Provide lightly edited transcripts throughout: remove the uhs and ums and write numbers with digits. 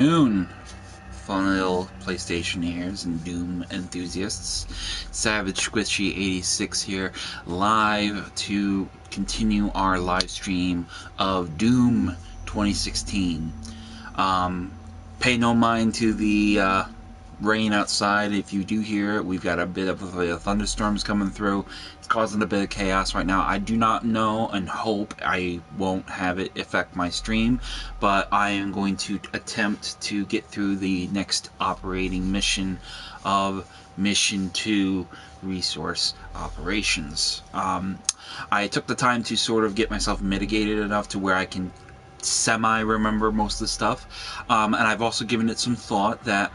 Noon, fun little PlayStation ears and Doom enthusiasts. Savage Squishy 86 here, live to continue our live stream of Doom 2016. Pay no mind to the rain outside. If you do hear it, we've got a bit of thunderstorms coming through. It's causing a bit of chaos right now. I do not know and hope I won't have it affect my stream, but I am going to attempt to get through the next operating mission of Mission 2 Resource Operations. I took the time to sort of get myself mitigated enough to where I can semi-remember most of the stuff, and I've also given it some thought that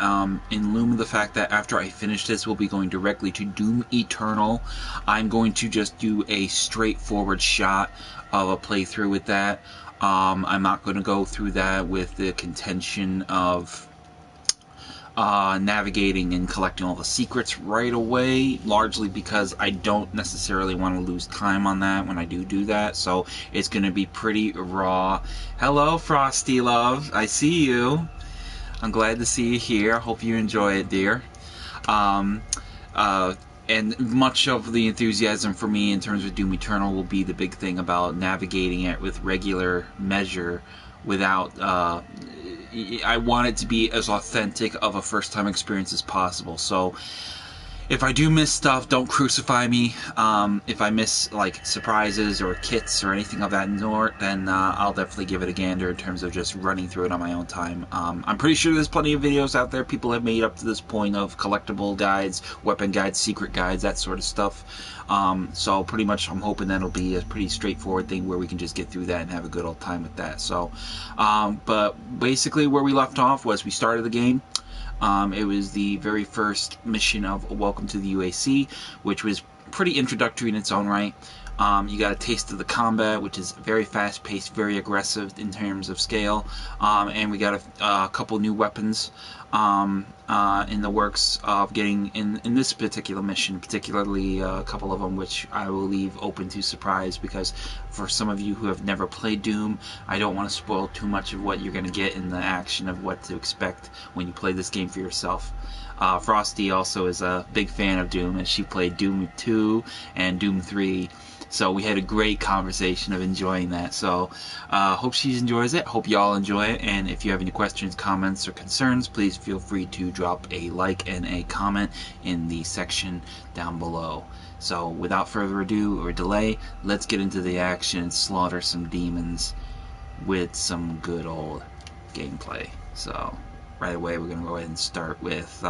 in lieu of the fact that after I finish this we'll be going directly to Doom Eternal, I'm going to just do a straightforward shot of a playthrough with that. I'm not going to go through that with the contention of navigating and collecting all the secrets right away, largely because I don't necessarily want to lose time on that when I do that, so it's going to be pretty raw. Hello, Frosty Love. I see you. I'm glad to see you here. Hope you enjoy it, dear. And much of the enthusiasm for me in terms of Doom Eternal will be the big thing about navigating it with regular measure without I want it to be as authentic of a first-time experience as possible. So if I do miss stuff, don't crucify me. If I miss like surprises or kits or anything of that sort, then I'll definitely give it a gander in terms of just running through it on my own time. I'm pretty sure there's plenty of videos out there people have made up to this point of collectible guides, weapon guides, secret guides, that sort of stuff. So pretty much I'm hoping that'll be a pretty straightforward thing where we can just get through that and have a good old time with that. So, but basically where we left off was we started the game. It was the very first mission of Welcome to the UAC, which was pretty introductory in its own right. You got a taste of the combat, which is very fast-paced, very aggressive in terms of scale, and we got a couple new weapons in the works of getting in this particular mission, particularly a couple of them which I will leave open to surprise, because for some of you who have never played Doom, I don't want to spoil too much of what you're going to get in the action of what to expect when you play this game for yourself. Frosty also is a big fan of Doom, as she played Doom 2 and Doom 3. So we had a great conversation of enjoying that. So hope she enjoys it. Hope y'all enjoy it. And if you have any questions, comments, or concerns, please feel free to drop a like and a comment in the section down below. So without further ado or delay, let's get into the action and slaughter some demons with some good old gameplay. So right away we're going to go ahead and start with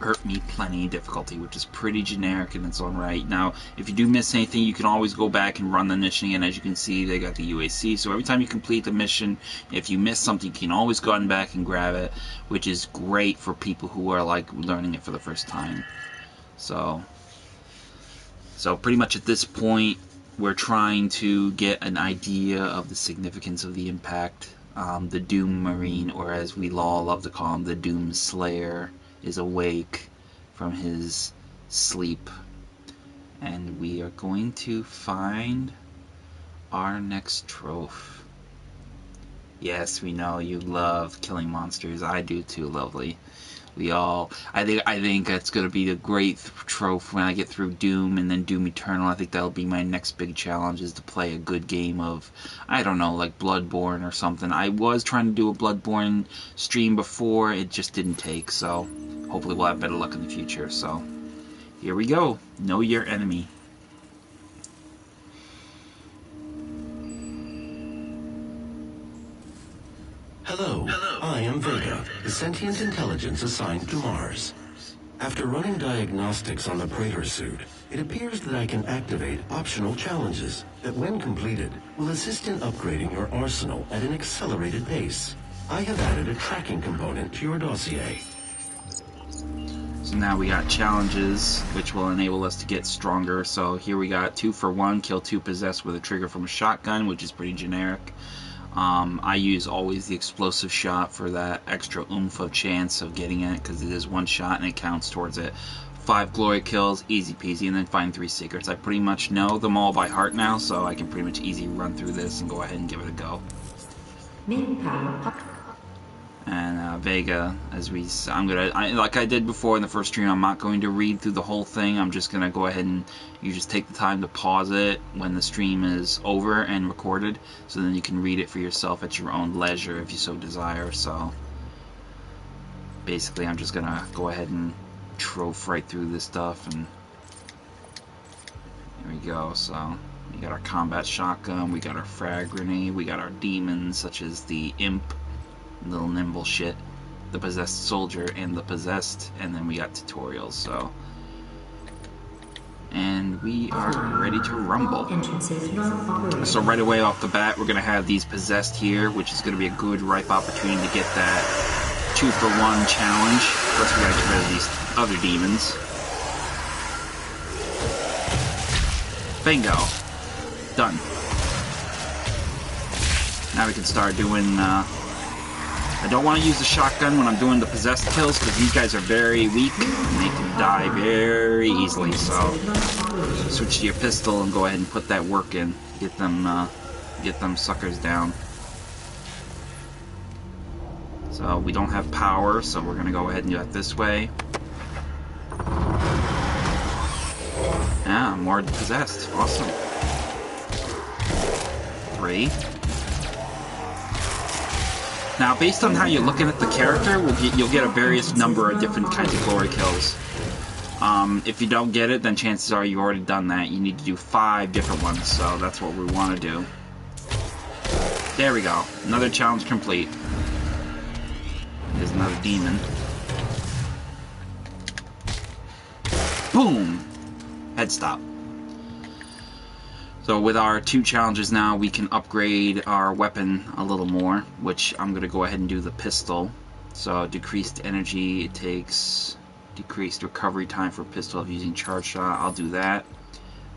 Hurt Me Plenty difficulty, which is pretty generic in its own right. Now, if you do miss anything, you can always go back and run the mission again. As you can see, they got the UAC, so every time you complete the mission, if you miss something, you can always go back and grab it, which is great for people who are like learning it for the first time. So pretty much at this point, we're trying to get an idea of the significance of the impact. The Doom Marine, or as we all love to call him, the Doom Slayer, is awake from his sleep, and we are going to find our next trophy. Yes, we know you love killing monsters. I do too, lovely. We all, I think that's going to be a great trophy when I get through Doom and then Doom Eternal. I think that'll be my next big challenge, is to play a good game of, I don't know, like Bloodborne or something. I was trying to do a Bloodborne stream before, it just didn't take, so hopefully we'll have better luck in the future. So here we go. Know your enemy. Hello, I am Vega, the sentient intelligence assigned to Mars. After running diagnostics on the Praetor suit, it appears that I can activate optional challenges that, when completed, will assist in upgrading your arsenal at an accelerated pace. I have added a tracking component to your dossier. So now we got challenges, which will enable us to get stronger. So here we got 2 for 1, kill 2 possessed with a trigger from a shotgun, which is pretty generic. I use always the explosive shot for that extra oomph of chance of getting it, because it is one shot and it counts towards it. 5 glory kills, easy peasy, and then find 3 secrets. I pretty much know them all by heart now, so I can pretty much easy run through this and go ahead and give it a go. Vega, like I did before in the first stream, I'm not going to read through the whole thing. I'm just gonna go ahead and you just take the time to pause it when the stream is over and recorded, so then you can read it for yourself at your own leisure if you so desire. So basically, I'm just gonna go ahead and trope right through this stuff, and there we go. So we got our combat shotgun, we got our frag grenade, we got our demons such as the imp, little nimble shit, the possessed soldier, and the possessed, and then we got tutorials. So, and we are ready to rumble. So right away off the bat, we're gonna have these possessed here, which is gonna be a good ripe opportunity to get that 2-for-1 challenge. First, we gotta get rid of these other demons. Bingo. Done. Now we can start doing, I don't want to use the shotgun when I'm doing the possessed kills, because these guys are very weak, and they can die very easily, so switch to your pistol and go ahead and put that work in. Get them suckers down. So we don't have power, so we're going to go ahead and do it this way. Yeah, more possessed. Awesome. 3. Now, based on how you're looking at the character, you'll get a various number of different kinds of glory kills. If you don't get it, then chances are you've already done that. You need to do 5 different ones, so that's what we want to do. There we go. Another challenge complete. There's another demon. Boom! Head stop. So with our 2 challenges now, we can upgrade our weapon a little more, which I'm going to go ahead and do the pistol. So decreased energy, it takes decreased recovery time for pistol of using charge shot. I'll do that.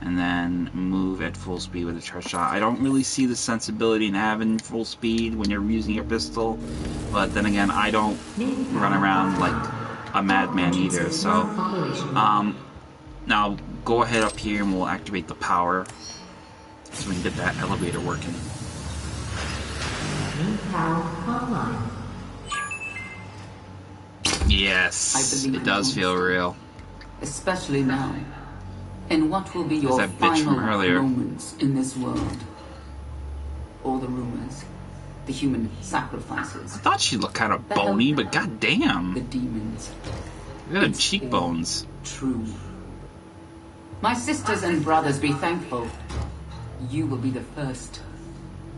And then move at full speed with a charge shot. I don't really see the sensibility in having full speed when you're using your pistol, but then again, I don't run around like a madman either. So now go ahead up here and we'll activate the power, so we can get that elevator working. Yes, it does feel real. Especially now, in what will be your that bitch final from earlier. moments in this world. All the rumors, the human sacrifices, I thought she looked kind of bony, but the goddamn, demons. look at them It's cheekbones. True. My sisters and brothers, be thankful. You will be the first.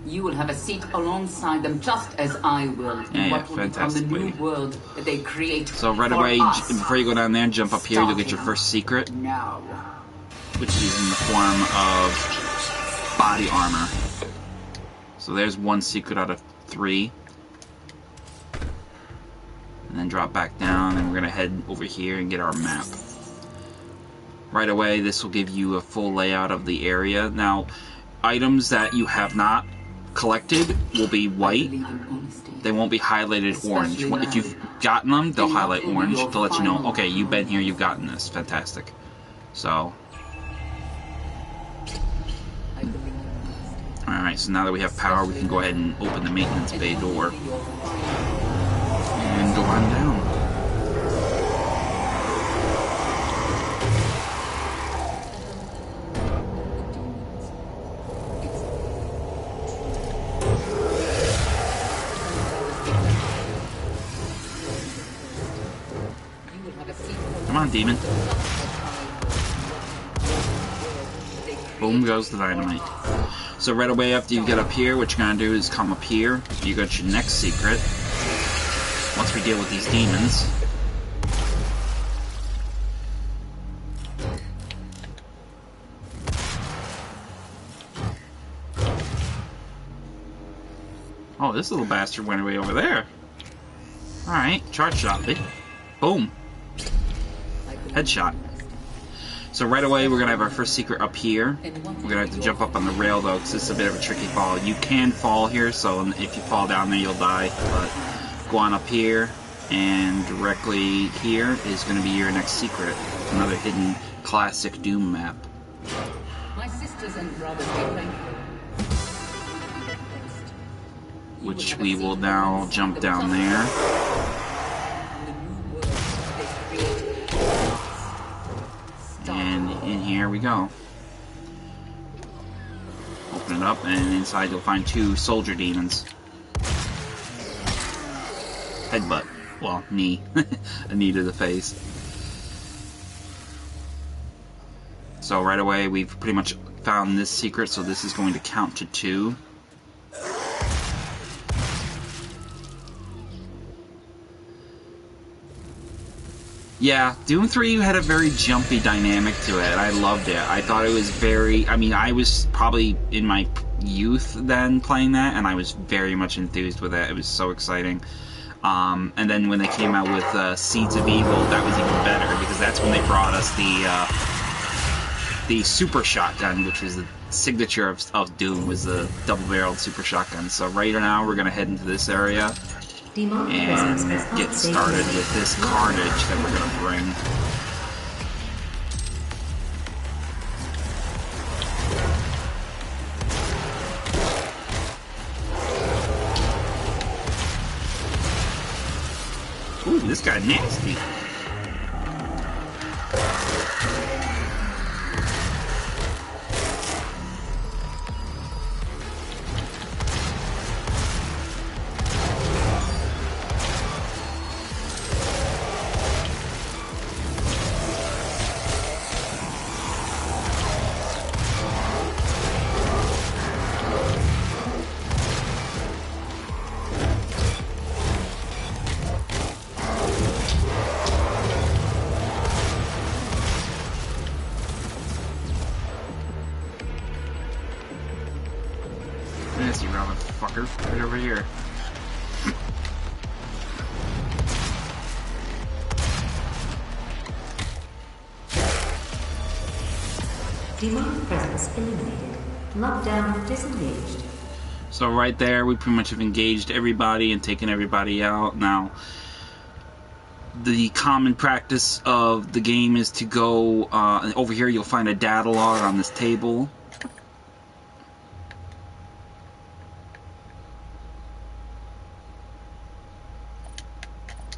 You will have a seat alongside them, just as I will, in what will become the new world that they create. So right for away, us. before you go down there and jump up here, you'll get your first secret, Now. which is in the form of body armor. So there's 1 secret out of 3. And then drop back down, and we're going to head over here and get our map. Right away, this will give you a full layout of the area. Now, items that you have not collected will be white. They won't be highlighted orange. If you've gotten them, they'll highlight orange to let you know, okay, you've been here, you've gotten this. Fantastic. So, alright, so now that we have power, we can go ahead and open the maintenance bay door. And go on down. Come on, demon. Boom goes the dynamite. So right away after you get up here, what you're going to do is come up here. You got your next secret. Once we deal with these demons. Oh, this little bastard went away over there. Alright, charge shot, bitch. Boom. Headshot. So right away, we're going to have our first secret up here. We're going to have to jump up on the rail, though, because this is a bit of a tricky fall. You can fall here, so if you fall down there, you'll die. But go on up here, and directly here is going to be your next secret. Another hidden classic Doom map. My sisters and brothers, Which we will now jump down there. here we go. Open it up, and inside you'll find 2 soldier demons. Headbutt. Well, knee. A knee to the face. So right away, we've pretty much found this secret, so this is going to count to 2. Yeah, Doom 3 had a very jumpy dynamic to it. I loved it. I thought it was very... I mean, I was probably in my youth then playing that, and I was very much enthused with it. It was so exciting. And then when they came out with Seeds of Evil, that was even better, because that's when they brought us the super shotgun, which was the signature of Doom, was the double-barreled super shotgun. So right now, we're going to head into this area and get started with this carnage that we're going to bring. Ooh, this guy nasty. Nasty rabbit fucker, right over here. Demonic presence eliminated. Lockdown disengaged. So right there, we pretty much have engaged everybody and taken everybody out. Now, the common practice of the game is to go over here. You'll find a data log on this table.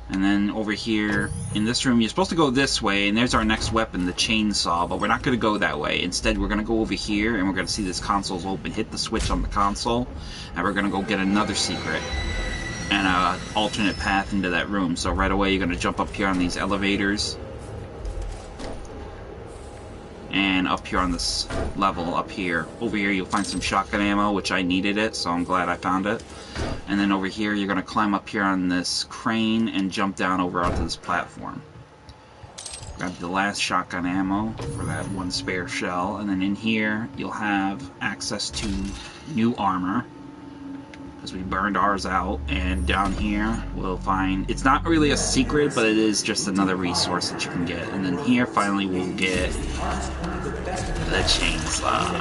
And then over here in this room, you're supposed to go this way, and there's our next weapon, the chainsaw, but we're not going to go that way. Instead, we're going to go over here, and we're going to see this console's open. Hit the switch on the console, and we're going to go get another secret and an alternate path into that room. So right away, you're going to jump up here on these elevators, and up here on this level, up here. Over here, you'll find some shotgun ammo, which I needed it, so I'm glad I found it. And then over here, you're going to climb up here on this crane and jump down over onto this platform. Grab the last shotgun ammo for that one spare shell. And then in here, you'll have access to new armor, because we burned ours out. And down here, we'll find... It's not really a secret, but it is just another resource that you can get. And then here, finally, we'll get the chainsaw.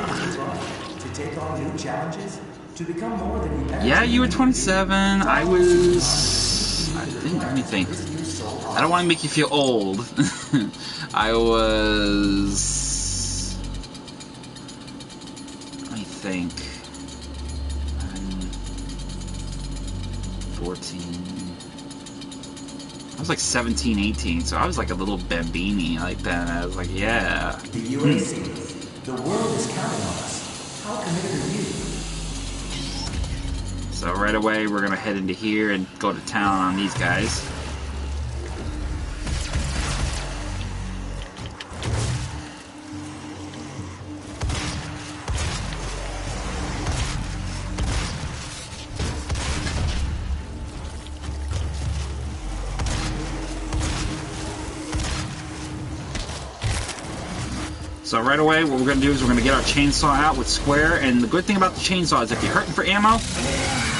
To take on new challenges? To become more than you ever. Yeah, you were 27. I was... I think, let me think. I don't want to make you feel old. I was... Let me think. 14. I was like 17, 18, so I was like a little bambini like that. I was like, yeah. The UAC. The world is counting on us. How committed are you? So right away, we're going to head into here and go to town on these guys. So right away, what we're going to do is we're going to get our chainsaw out with Square, and the good thing about the chainsaw is if you're hurting for ammo,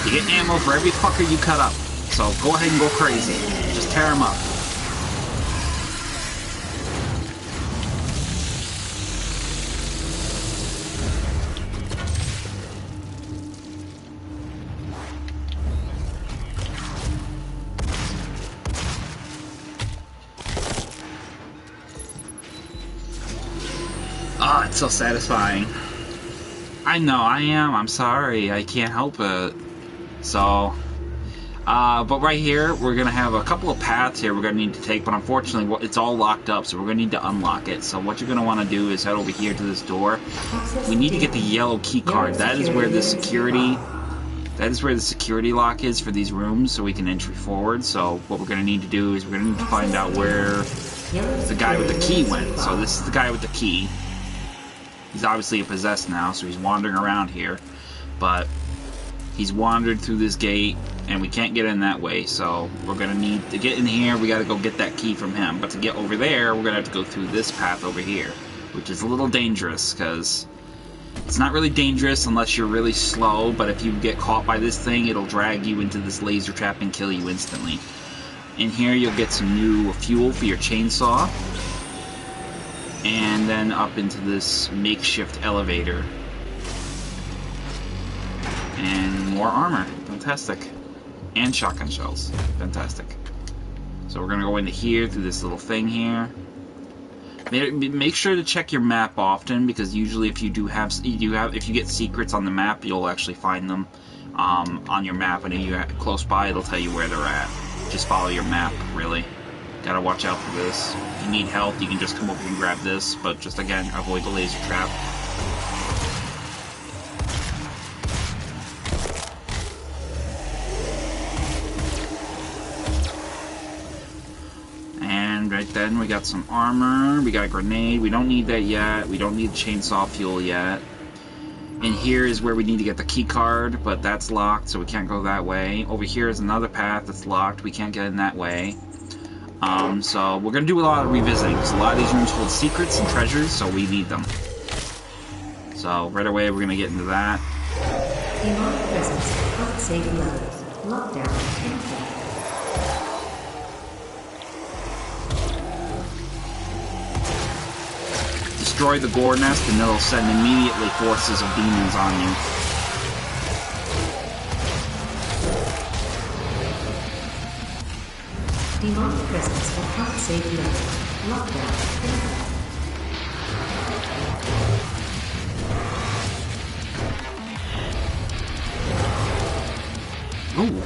you get ammo for every fucker you cut up. So go ahead and go crazy. Just tear them up. Oh, it's so satisfying. I know, I am. I'm sorry. I can't help it. So, But right here, we're going to have a couple of paths here we're going to need to take, but unfortunately, it's all locked up, so we're going to need to unlock it. So what you're going to want to do is head over here to this door. We need to get the yellow key card. That is where the security lock is for these rooms, so we can entry forward. So what we're going to need to do is we're going to need to find out where the guy with the key went. So this is the guy with the key. He's obviously possessed now, so he's wandering around here. But he's wandered through this gate, and we can't get in that way, so we're going to need to get in here. We got to go get that key from him. But to get over there, we're going to have to go through this path over here, which is a little dangerous, because it's not really dangerous unless you're really slow, but if you get caught by this thing, it'll drag you into this laser trap and kill you instantly. In here, you'll get some new fuel for your chainsaw, and then up into this makeshift elevator. And more armor. Fantastic. And shotgun shells. Fantastic. So we're gonna go into here through this little thing here. Make sure to check your map often, because usually if you get secrets on the map, you'll actually find them on your map, and if you're close by, it'll tell you where they're at. Just follow your map, really. Gotta watch out for this. If you need help, you can just come over and grab this, but just again, avoid the laser trap. Right then, we got some armor, we got a grenade, we don't need that yet, we don't need chainsaw fuel yet. And here is where we need to get the key card, but that's locked, so we can't go that way. Over here is another path that's locked, we can't get in that way. So we're going to do a lot of revisiting, because a lot of these rooms hold secrets and treasures, so we need them. So right away, we're going to get into that. Demonic presence, unsafe levels, lockdown, info. Destroy the gore nest, and it'll send immediately forces of demons on you. Demonic presence at unsafe level. Lockdown. Ooh.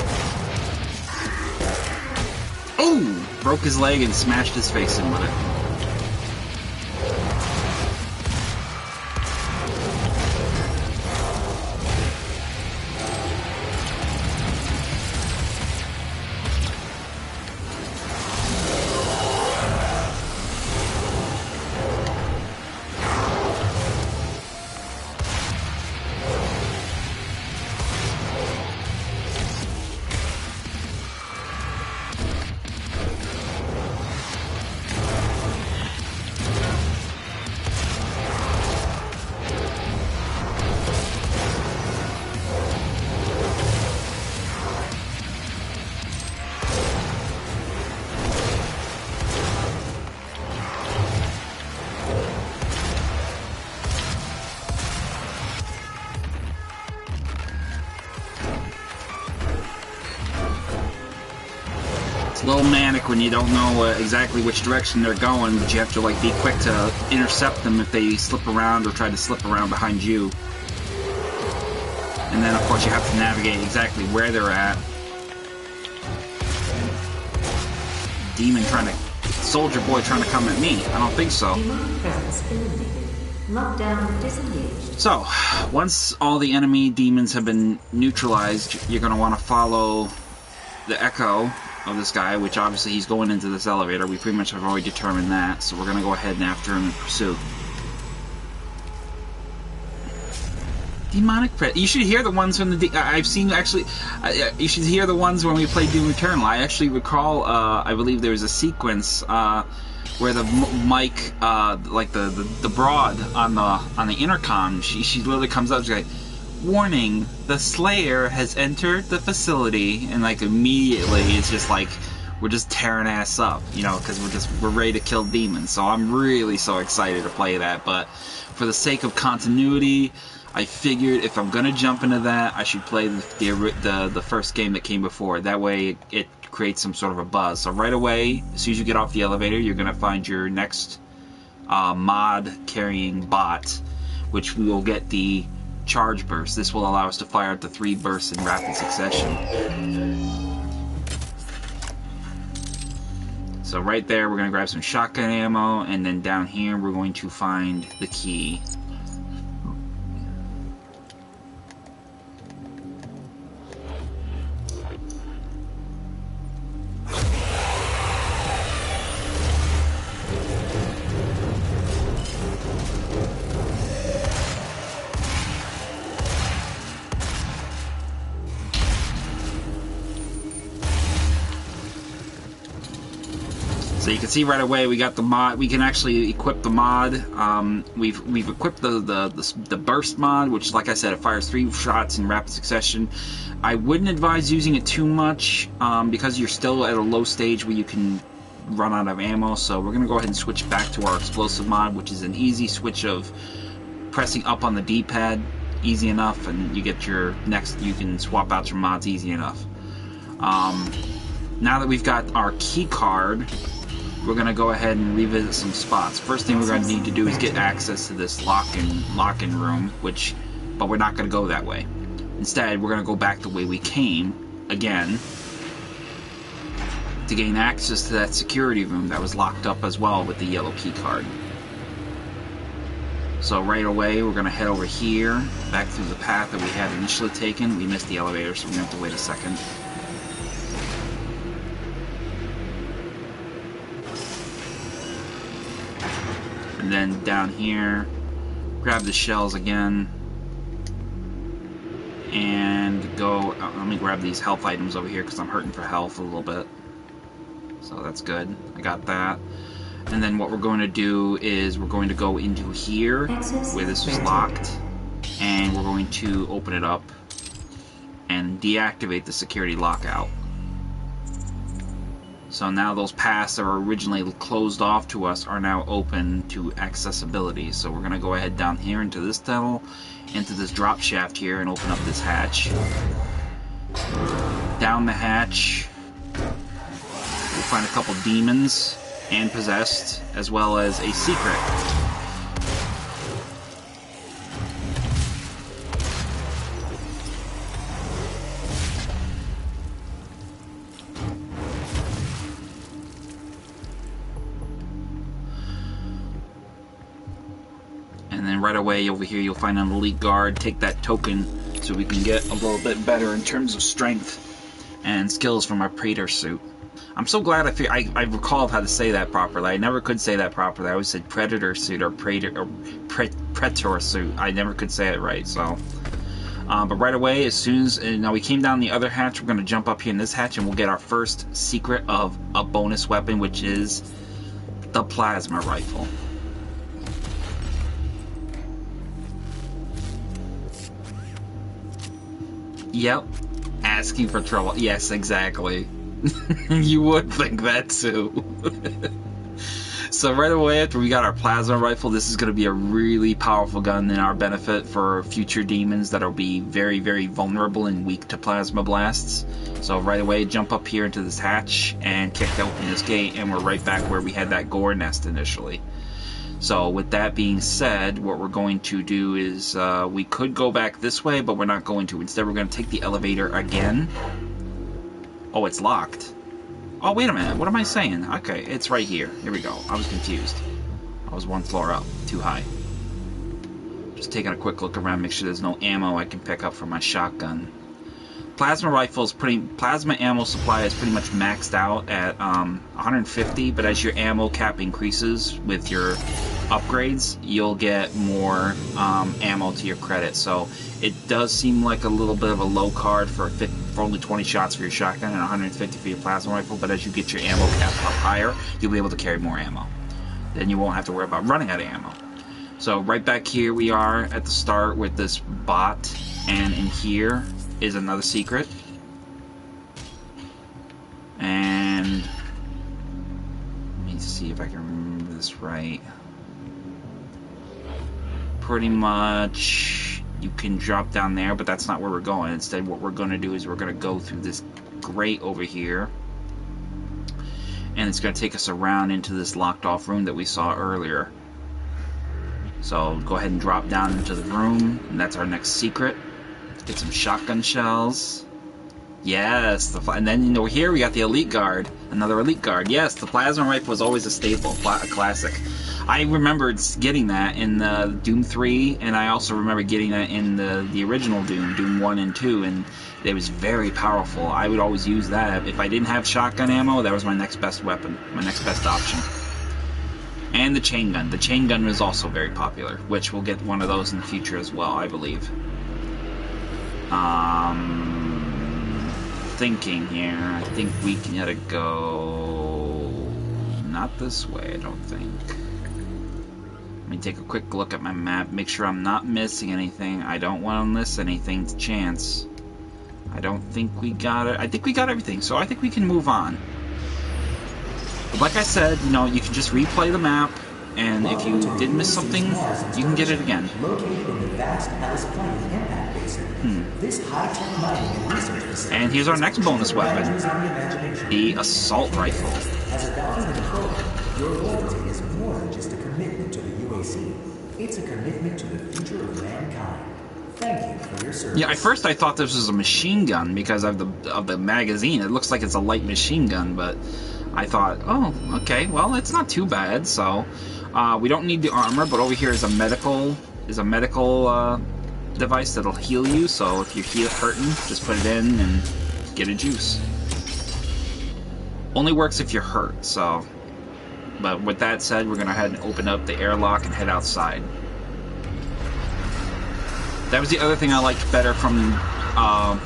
Ooh! Broke his leg and smashed his face in with it. It's a little manic when you don't know exactly which direction they're going, but you have to like be quick to intercept them if they slip around or try to slip around behind you. And then of course you have to navigate exactly where they're at. Demon trying to... Soldier boy trying to come at me. I don't think so. Demonic presence eliminated. Lockdown disengaged. So, once all the enemy demons have been neutralized, you're going to want to follow the echo of this guy, which obviously he's going into this elevator. We pretty much have already determined that, so we're going to go ahead and after him in pursuit. Demonic presence. You should hear the ones from the... I've seen, actually... you should hear the ones when we played Doom Eternal. I actually recall, I believe there was a sequence where the mic, like the broad on the intercom, she literally comes up, she's like, "Warning, the Slayer has entered the facility," and like immediately it's just like we're just tearing ass up, you know, because we're ready to kill demons. So I'm really so excited to play that, but for the sake of continuity, I figured if I'm gonna jump into that, I should play the first game that came before. That way it creates some sort of a buzz. So right away, as soon as you get off the elevator, you're gonna find your next mod carrying bot, which we will get the charge burst. This will allow us to fire up to 3 bursts in rapid succession. So right there, we're going to grab some shotgun ammo, and then down here, we're going to find the key. So you can see right away we got the mod. We can actually equip the mod. We've equipped the burst mod, which, like I said, it fires 3 shots in rapid succession. I wouldn't advise using it too much because you're still at a low stage where you can run out of ammo. So we're gonna go ahead and switch back to our explosive mod, which is an easy switch of pressing up on the D-pad, easy enough, and you get your next. You can swap out your mods easy enough. Now that we've got our key card, we're going to go ahead and revisit some spots. First thing we're going to need to do is get access to this lock-in room, but we're not going to go that way. Instead, we're going to go back the way we came, again, to gain access to that security room that was locked up as well with the yellow key card. So right away, we're going to head over here, back through the path that we had initially taken. We missed the elevator, so we're going to have to wait a second. And then down here, grab the shells again, and go. Let me grab these health items over here because I'm hurting for health a little bit. So that's good. I got that. And then what we're going to do is we're going to go into here where this was locked, and we're going to open it up and deactivate the security lockout. So now those paths that were originally closed off to us are now open to accessibility. So we're going to go ahead down here into this tunnel, into this drop shaft here, and open up this hatch. Down the hatch, we'll find a couple demons and possessed, as well as a secret. And then right away over here you'll find an elite guard. Take that token so we can get a little bit better in terms of strength and skills from our Praetor suit. I'm so glad I recalled how to say that properly. I never could say that properly. I always said Predator suit or Praetor suit. I never could say it right. So, but right away, as soon as now we came down the other hatch, we're going to jump up here in this hatch and we'll get our first secret of a bonus weapon, which is the plasma rifle. Yep, asking for trouble. Yes, exactly. You would think that too. So right away after we got our plasma rifle, this is going to be a really powerful gun in our benefit for future demons that'll be very, very vulnerable and weak to plasma blasts. So right away, jump up here into this hatch and kick open this gate, and we're right back where we had that gore nest initially. So with that being said, what we're going to do is we could go back this way, but we're not going to. Instead, we're going to take the elevator again. Oh, it's locked. Oh, wait a minute. What am I saying? Okay, it's right here. Here we go. I was confused. I was one floor up. Too high. Just taking a quick look around, make sure there's no ammo I can pick up for my shotgun. Plasma ammo supply is pretty much maxed out at 150, but as your ammo cap increases with your upgrades, you'll get more ammo to your credit. So it does seem like a little bit of a low card for only 20 shots for your shotgun and 150 for your plasma rifle, but as you get your ammo cap up higher, you'll be able to carry more ammo. Then you won't have to worry about running out of ammo. So right back here we are at the start with this bot, and in here is another secret. And let me see if I can remember this right. Pretty much you can drop down there, but that's not where we're going. Instead, what we're going to do is we're going to go through this grate over here, and it's going to take us around into this locked off room that we saw earlier. So go ahead and drop down into the room, and that's our next secret. Get some shotgun shells. Yes, and then over here we got the elite guard. Another elite guard. Yes, the plasma rifle was always a staple, a classic. I remembered getting that in Doom 3, and I also remember getting that in the original Doom, Doom 1 and 2, and it was very powerful. I would always use that. If I didn't have shotgun ammo, that was my next best weapon, my next best option. And the chain gun. The chain gun was also very popular, which we'll get one of those in the future as well, I believe. Thinking here. I think we gotta go... not this way, I don't think. Let me take a quick look at my map, make sure I'm not missing anything. I don't want to miss anything to chance. I don't think we got it. I think we got everything, so I think we can move on. But like I said, you know, you can just replay the map, and if you did miss something, you can get it again. Located in the vast Alice Planet impact basin. This high-tech mining and research facility. And here's our next bonus weapon, the assault rifle. As a Valkyrie controller, your loyalty is more than just a commitment to the UAC. It's a commitment to the future of mankind. Thank you for your service. Yeah, at first I thought this was a machine gun because of the magazine. It looks like it's a light machine gun, but I thought, oh, okay, well, it's not too bad. So we don't need the armor, but over here is a medical device that'll heal you. So if you're hurting, just put it in and get a juice. Only works if you're hurt. So, but with that said, we're gonna head and open up the airlock and head outside. That was the other thing I liked better from, I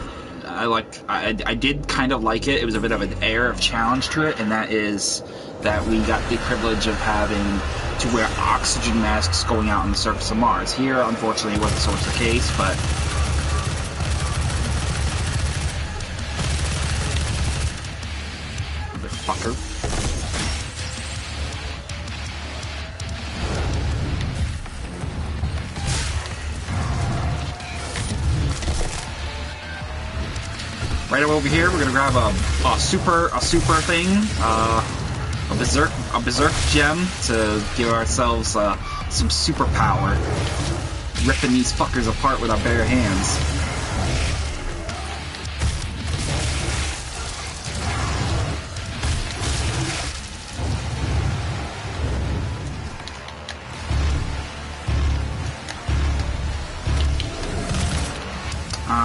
did kind of like it. It was a bit of an air of challenge to it, and that is that we got the privilege of having to wear oxygen masks going out on the surface of Mars. Here, unfortunately, wasn't so much the case, but... motherfucker. Right over here, we're gonna grab a super thing, a berserk gem to give ourselves some super power, ripping these fuckers apart with our bare hands.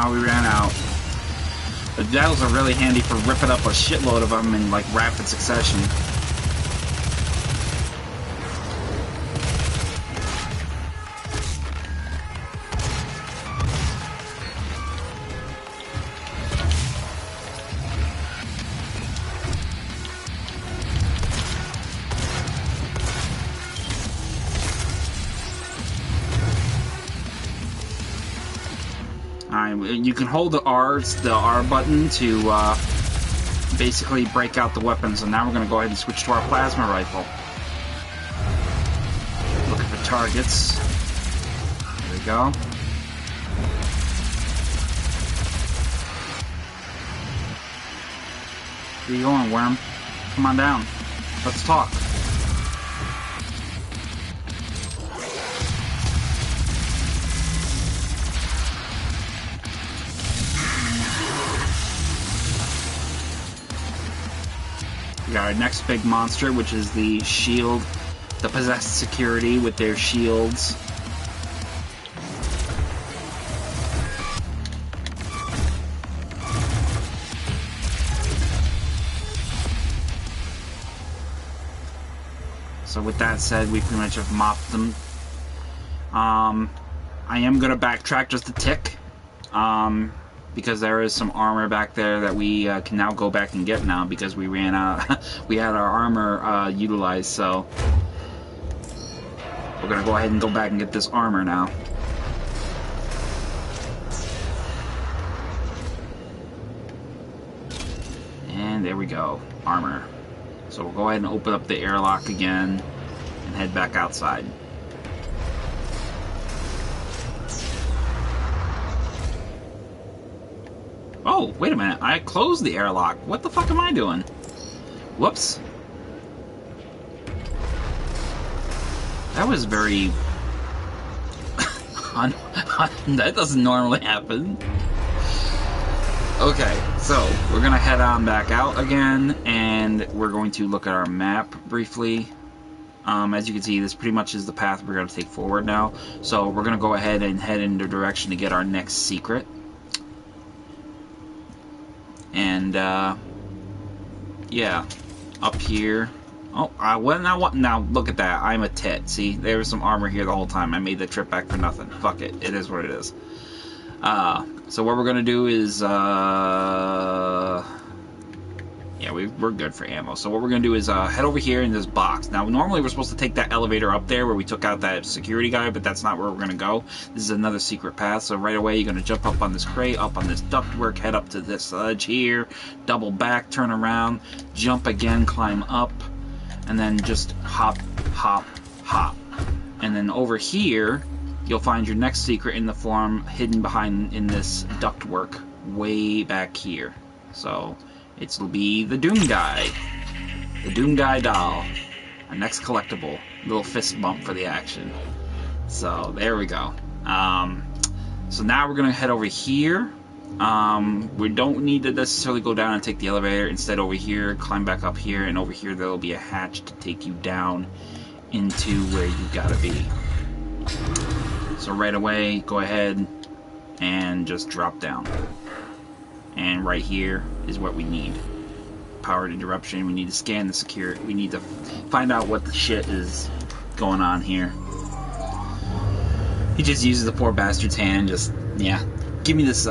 We ran out. The gels are really handy for ripping up a shitload of them in like rapid succession. You can hold the R button to basically break out the weapons, and now we're going to go ahead and switch to our plasma rifle. Looking for targets. There we go. Where you going, worm? Come on down. Let's talk. We got our next big monster, which is the shield, the possessed security with their shields. So with that said, we pretty much have mopped them. I am going to backtrack just a tick. Because there is some armor back there that we can now go back and get now because we ran out. We had our armor utilized, so we're gonna go ahead and go back and get this armor now. And there we go, armor. So we'll go ahead and open up the airlock again and head back outside. Oh, wait a minute. I closed the airlock. What the fuck am I doing? Whoops. That was very... that doesn't normally happen. Okay, so we're gonna head on back out again, and we're going to look at our map briefly. As you can see, this pretty much is the path we're going to take forward now. So we're going to go ahead and head in the direction to get our next secret. And, yeah, up here. Oh, now look at that. I'm a tit. See, there was some armor here the whole time. I made the trip back for nothing. Fuck it. It is what it is. So what we're going to do is, yeah, we're good for ammo. So what we're going to do is head over here in this box. Now, normally we're supposed to take that elevator up there where we took out that security guy, but that's not where we're going to go. This is another secret path. So right away, you're going to jump up on this crate, up on this ductwork, head up to this ledge here, double back, turn around, jump again, climb up, and then just hop, hop, hop. And then over here, you'll find your next secret in the form hidden behind in this ductwork way back here. So it'll be the Doom Guy. The Doom Guy doll. Our next collectible. Little fist bump for the action. So there we go. So now we're going to head over here. We don't need to necessarily go down and take the elevator. Instead, over here, climb back up here. And over here, there will be a hatch to take you down into where you gotta be. So right away, go ahead and just drop down. And right here is what we need. Powered interruption. We need to scan the security. We need to find out what the shit is going on here. He just uses the poor bastard's hand. Just, yeah, give me this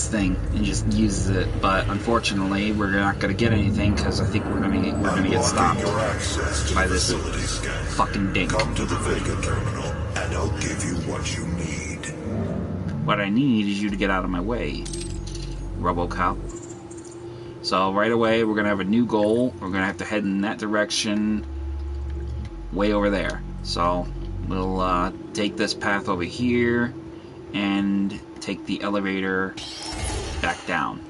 thing, and just uses it. But unfortunately, we're not gonna get anything because I think we're gonna get stopped by this fucking dink. Come to the Vega terminal, and I'll give you what you need. What I need is you to get out of my way, RoboCop. So right away, we're gonna have a new goal. We're gonna have to head in that direction, way over there. So we'll take this path over here and take the elevator back down.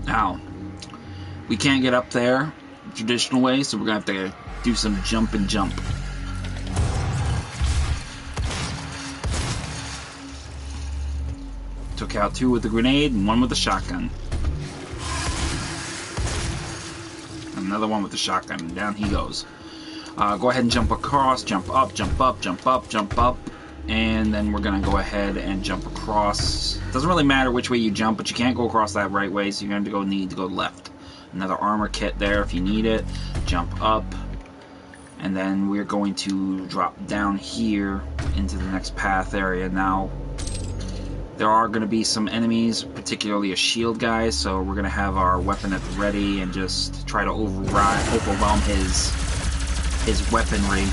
Now, we can't get up there the traditional way, so we're gonna have to do some jump and jump. Took out 2 with the grenade and 1 with the shotgun. Another 1 with the shotgun, and down he goes. Go ahead and jump across, jump up, jump up, jump up, jump up, and then we're gonna go ahead and jump across. Doesn't really matter which way you jump, but you can't go across that right way, so you're gonna need to go left. Another armor kit there if you need it. Jump up, and then we're going to drop down here into the next path area. Now, there are going to be some enemies, particularly a shield guy, so we're going to have our weapon at the ready and just try to overwhelm his weaponry.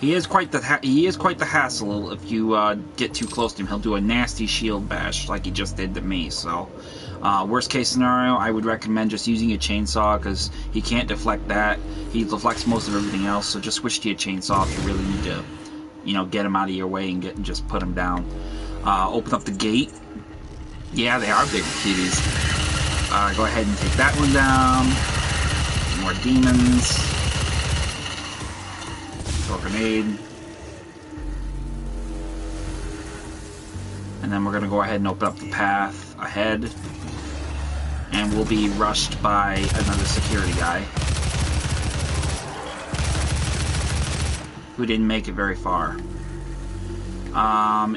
He is quite the hassle if you get too close to him. He'll do a nasty shield bash like he just did to me. So, worst case scenario, I would recommend just using a chainsaw because he can't deflect that. He deflects most of everything else. So just switch to a chainsaw if you really need to, get him out of your way and just put him down. Open up the gate. Yeah, they are big kitties. Go ahead and take that one down. More demons. Grenade, and then we're going to go ahead and open up the path ahead, and we'll be rushed by another security guy who didn't make it very far.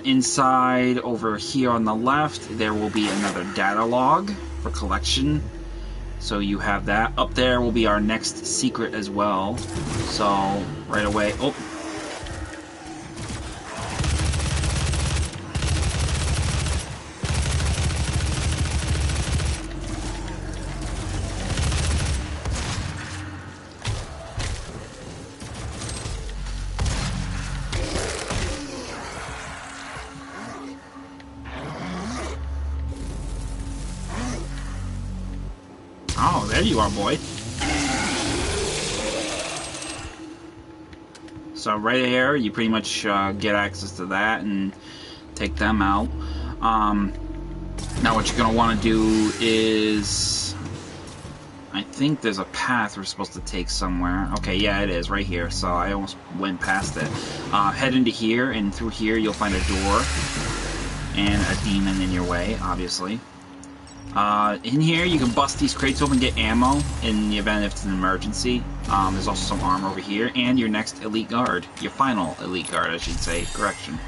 Inside over here on the left there will be another data log for collection. So you have that. Up there will be our next secret as well. So, right away... Oh! Oh, there you are, boy. So right here, you pretty much get access to that and take them out. Now what you're going to want to do is... I think there's a path we're supposed to take somewhere. Okay, yeah, it is, right here. So I almost went past it. Head into here, and through here you'll find a door. And a demon in your way, obviously. In here, you can bust these crates open and get ammo in the event if it's an emergency. There's also some armor over here, and your next elite guard. Your final elite guard, I should say. Correction.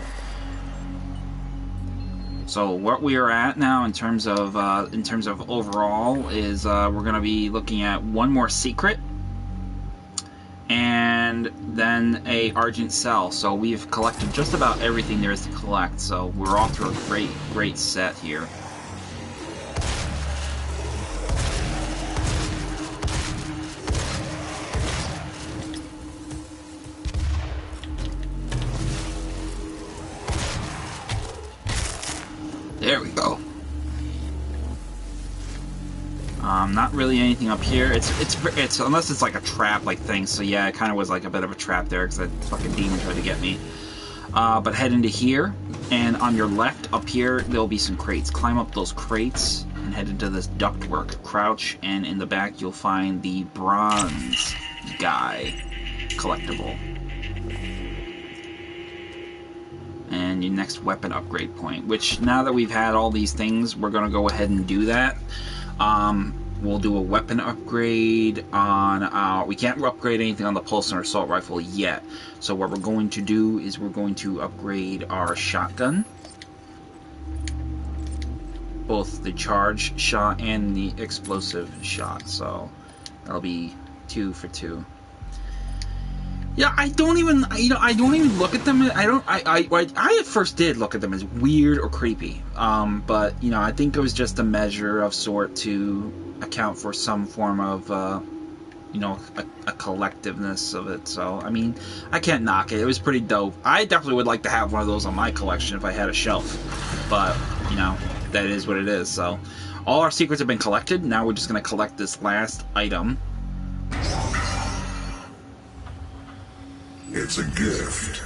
So what we are at now in terms of overall is we're going to be looking at one more secret, and then a Argent Cell. So we've collected just about everything there is to collect. So we're off to a great set here. There we go. Not really anything up here. It's unless it's like a trap like thing. So yeah, it kind of was like a bit of a trap there because that fucking demon tried to get me. But head into here, and on your left up here there'll be some crates. Climb up those crates and head into this ductwork. Crouch, and in the back you'll find the bronze guy collectible. And your next weapon upgrade point, which now that we've had all these things, we're going to go ahead and do that. We'll do a weapon upgrade on we can't upgrade anything on the pulse and assault rifle yet, so what we're going to do is we're going to upgrade our shotgun, both the charge shot and the explosive shot, so that'll be 2 for 2. Yeah, I don't even look at them. I at first did look at them as weird or creepy. But I think it was just a measure of sort to account for some form of, a collectiveness of it. So, I mean, I can't knock it. It was pretty dope. I definitely would like to have one of those on my collection if I had a shelf. But, that is what it is. So, all our secrets have been collected. Now we're just going to collect this last item. It's a gift.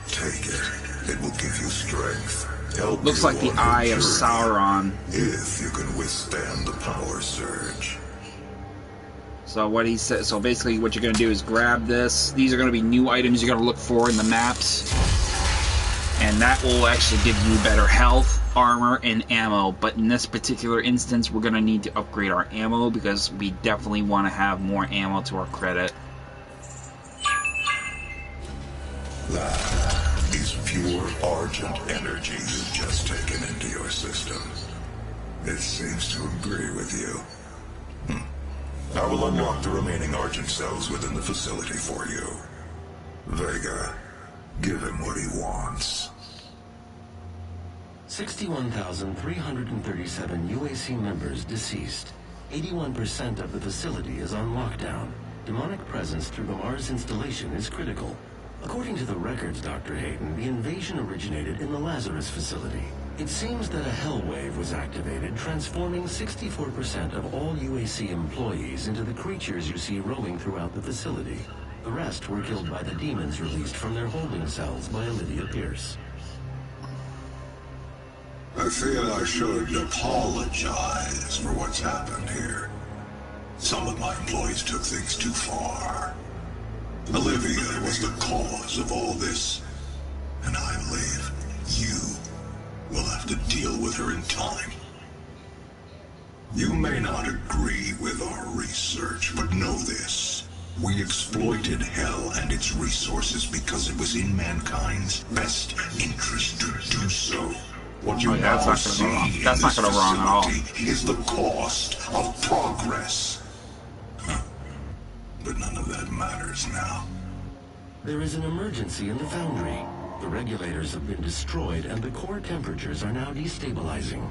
Take it. It will give you strength. Help Looks like the Eye of Sauron. If you can withstand the power surge. So what he said. So basically, what you're going to do is grab this. These are going to be new items you're going to look for in the maps, and that will actually give you better health, armor, and ammo. But in this particular instance, we're going to need to upgrade our ammo because we definitely want to have more ammo to our credit. That is pure Argent energy you've just taken into your system. It seems to agree with you. I will unlock the remaining Argent cells within the facility for you. Vega, give him what he wants. 61,337 UAC members deceased. 81% of the facility is on lockdown. Demonic presence through the Mars installation is critical. According to the records, Dr. Hayden, the invasion originated in the Lazarus facility. It seems that a hell wave was activated, transforming 64% of all UAC employees into the creatures you see roaming throughout the facility. The rest were killed by the demons released from their holding cells by Olivia Pierce. I feel I should apologize for what's happened here. Some of my employees took things too far. Olivia was the cause of all this, and I believe you will have to deal with her in time. You may not agree with our research, but know this. We exploited Hell and its resources because it was in mankind's best interest to do so. What you now see that's not gonna go wrong at all. Is the cost of progress. But none of that matters now. There is an emergency in the foundry. The regulators have been destroyed and the core temperatures are now destabilizing.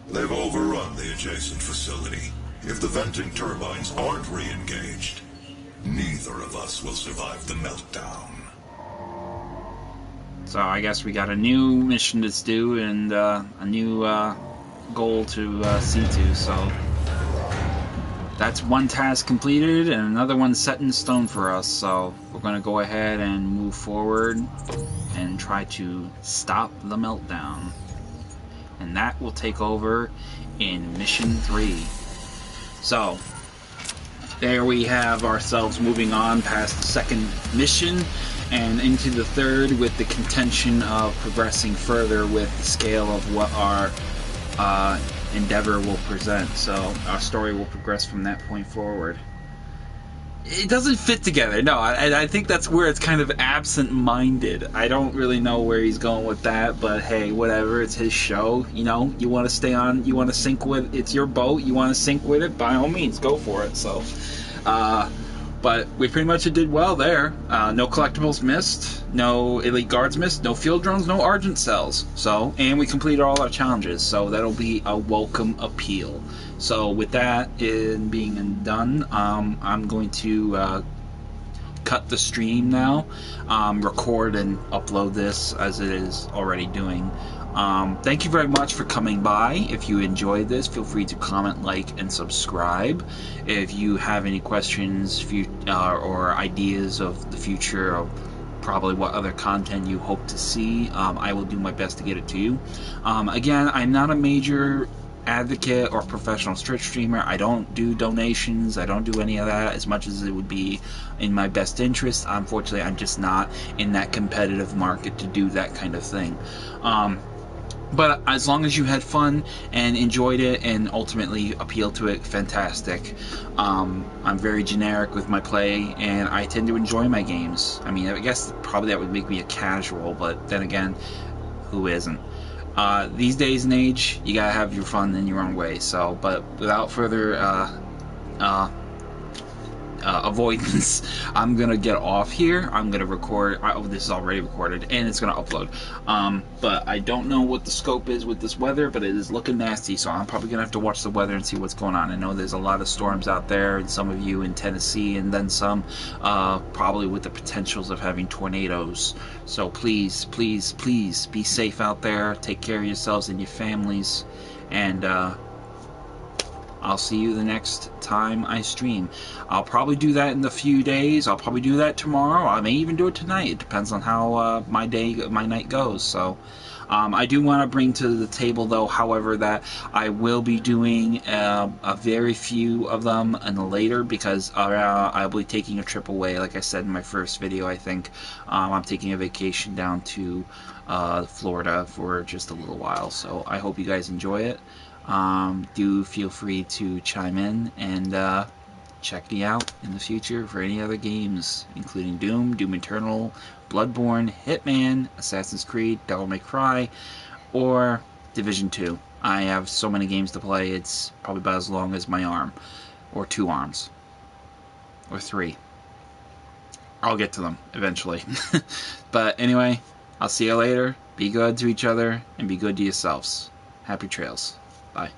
They've overrun the adjacent facility. If the venting turbines aren't re-engaged, neither of us will survive the meltdown. So I guess we got a new mission to do and a new goal to see to, so that's one task completed and another one set in stone for us. So we're going to go ahead and move forward and try to stop the meltdown. And that will take over in mission 3. So there we have ourselves moving on past the second mission and into the third, with the contention of progressing further with the scale of what our endeavor will present. So our story will progress from that point forward. It doesn't fit together. No, I think that's where it's kind of absent-minded. I don't really know where he's going with that, but hey, whatever. It's his show. You know, you want to stay on, you want to sink with, it's your boat. You want to sink with it, by all means, go for it. So, but we pretty much did well there. No collectibles missed, no elite guards missed, no field drones, no argent cells. So, and we completed all our challenges. So that'll be a welcome appeal. So with that being done, I'm going to cut the stream now, record and upload this as it is already doing. Thank you very much for coming by. If you enjoyed this, feel free to comment, like, and subscribe. If you have any questions or ideas of the future of probably what other content you hope to see, I will do my best to get it to you. Again, I'm not a major advocate or professional Twitch streamer. I don't do donations. I don't do any of that, as much as it would be in my best interest. Unfortunately, I'm just not in that competitive market to do that kind of thing. But as long as you had fun and enjoyed it and ultimately appealed to it, fantastic. I'm very generic with my play, and I tend to enjoy my games. I mean, I guess probably that would make me a casual, but then again, who isn't? These days and age, you gotta have your fun in your own way. So, but without further avoidance, I'm gonna get off here. I'm gonna record. Oh, this is already recorded, and it's gonna upload. But I don't know what the scope is with this weather, but it is looking nasty. So I'm probably gonna have to watch the weather and see what's going on. I know there's a lot of storms out there, and some of you in Tennessee, and then some, probably with the potentials of having tornadoes. So please, please, please be safe out there. Take care of yourselves and your families, and I'll see you the next time I stream. I'll probably do that in a few days. I'll probably do that tomorrow. I may even do it tonight. It depends on how my night goes. So I do want to bring to the table, though, however, that I will be doing a very few of them later, because I'll be taking a trip away. Like I said in my first video, I think I'm taking a vacation down to Florida for just a little while. So I hope you guys enjoy it. Do feel free to chime in and check me out in the future for any other games, including Doom, Doom Eternal, Bloodborne, Hitman, Assassin's Creed, Devil May Cry, or Division 2. I have so many games to play, it's probably about as long as my arm, or 2 arms, or 3. I'll get to them eventually. But anyway, I'll see you later. Be good to each other, and be good to yourselves. Happy trails. Bye.